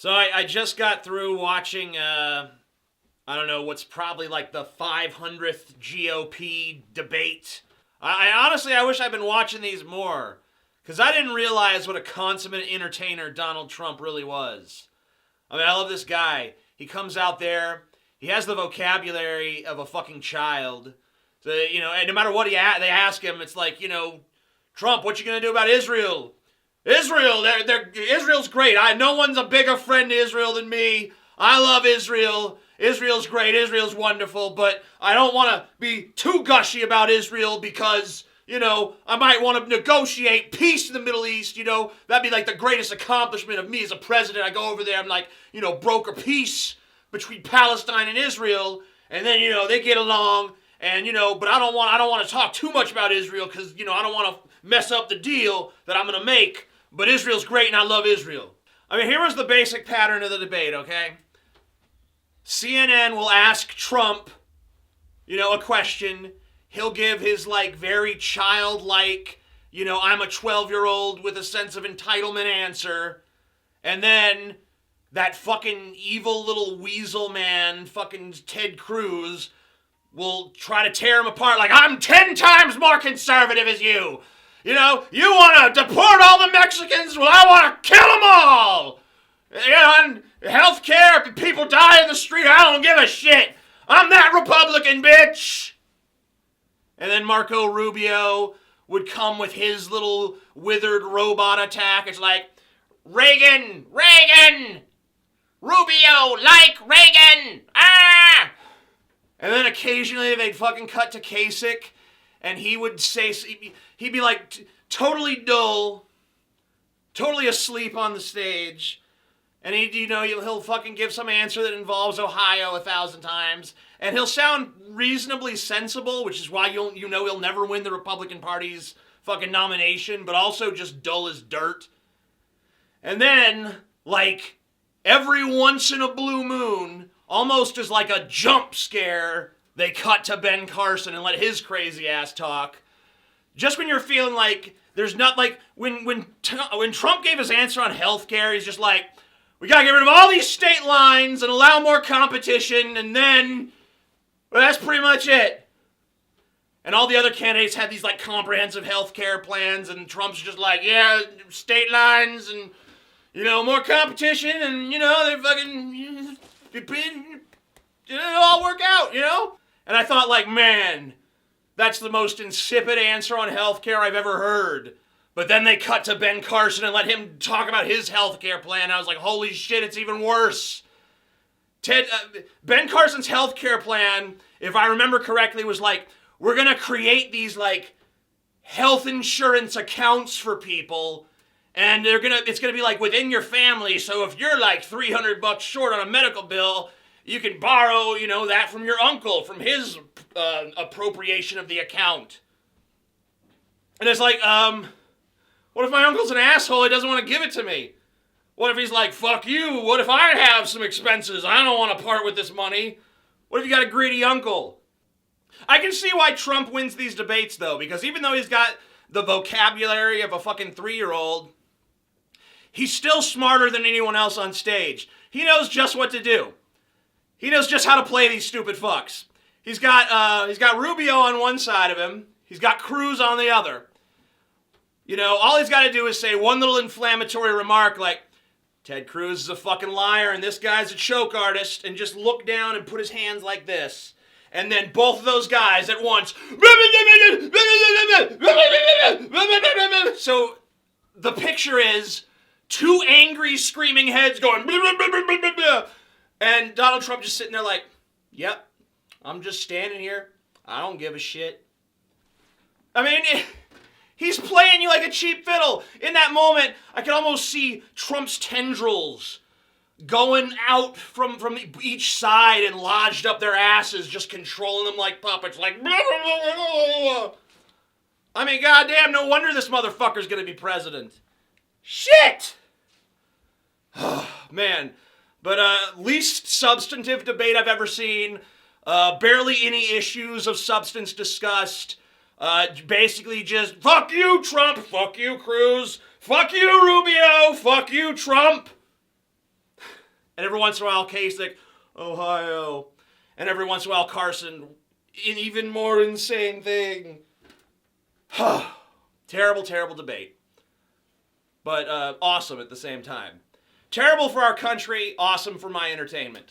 So I just got through watching, I don't know, what's probably like the 500th GOP debate. I honestly, I wish I'd been watching these more. Because I didn't realize what a consummate entertainer Donald Trump really was. I mean, I love this guy. He comes out there, he has the vocabulary of a fucking child. So, and no matter what they ask him, it's like, Trump, what you gonna do about Israel? Israel, Israel's great. No one's a bigger friend to Israel than me. I love Israel. Israel's great. Israel's wonderful. But I don't want to be too gushy about Israel because, I might want to negotiate peace in the Middle East. That'd be like the greatest accomplishment of me as a president. I go over there, I'm like, broker peace between Palestine and Israel. And then, they get along. And, but I don't want to talk too much about Israel because, I don't want to mess up the deal that I'm going to make. But Israel's great and I love Israel. I mean, here was the basic pattern of the debate, okay? CNN will ask Trump, a question. He'll give his, very childlike, I'm a 12-year-old with a sense of entitlement answer. And then that fucking evil little weasel man, fucking Ted Cruz, will try to tear him apart like, I'm 10 times more conservative as you. You want to deport all the Mexicans? Well, I want to kill them all. And healthcare, if people die in the street, I don't give a shit. I'm that Republican, bitch. And then Marco Rubio would come with his little withered robot attack. It's like, Reagan, Rubio, like Reagan, ah! And then occasionally they'd fucking cut to Kasich, and he would say, he'd be like totally dull, totally asleep on the stage, and he'll fucking give some answer that involves Ohio 1,000 times, and he'll sound reasonably sensible, which is why he'll never win the Republican Party's fucking nomination, but also just dull as dirt. And then, every once in a blue moon, almost as like a jump scare, they cut to Ben Carson and let his crazy ass talk. Just when you're feeling like there's not when Trump gave his answer on healthcare, he's just like, we gotta get rid of all these state lines and allow more competition, and then that's pretty much it. And all the other candidates had these comprehensive healthcare plans, and Trump's just like, yeah, state lines and more competition, and they fucking it'll all work out, And I thought, man, that's the most insipid answer on healthcare I've ever heard. But then they cut to Ben Carson and let him talk about his healthcare plan. I was like, holy shit, it's even worse. Ben Carson's healthcare plan, if I remember correctly, was we're going to create these health insurance accounts for people, and it's going to be within your family. So if you're $300 short on a medical bill, you can borrow, that from your uncle, from his appropriation of the account. And it's what if my uncle's an asshole? He doesn't want to give it to me. What if he's like, fuck you? What if I have some expenses? I don't want to part with this money. What if you got a greedy uncle? I can see why Trump wins these debates, though, because even though he's got the vocabulary of a fucking 3-year-old, he's still smarter than anyone else on stage. He knows just what to do. He knows just how to play these stupid fucks. He's got Rubio on one side of him. He's got Cruz on the other. All he's got to do is say one little inflammatory remark like, Ted Cruz is a fucking liar and this guy's a choke artist, and just look down and put his hands like this. And then both of those guys at once. So the picture is two angry screaming heads going, and Donald Trump just sitting there like, yep, I'm just standing here. I don't give a shit. I mean, he's playing you like a cheap fiddle. In that moment, I could almost see Trump's tendrils going out from each side and lodged up their asses, just controlling them like puppets, I mean, goddamn, no wonder this motherfucker's gonna be president. Shit! Man. But least substantive debate I've ever seen. Barely any issues of substance discussed. Basically just, fuck you, Trump, fuck you, Cruz, fuck you, Rubio, fuck you, Trump. And every once in a while, Kasich, Ohio. And every once in a while, Carson, an even more insane thing. Terrible, terrible debate. But awesome at the same time. Terrible for our country, awesome for my entertainment.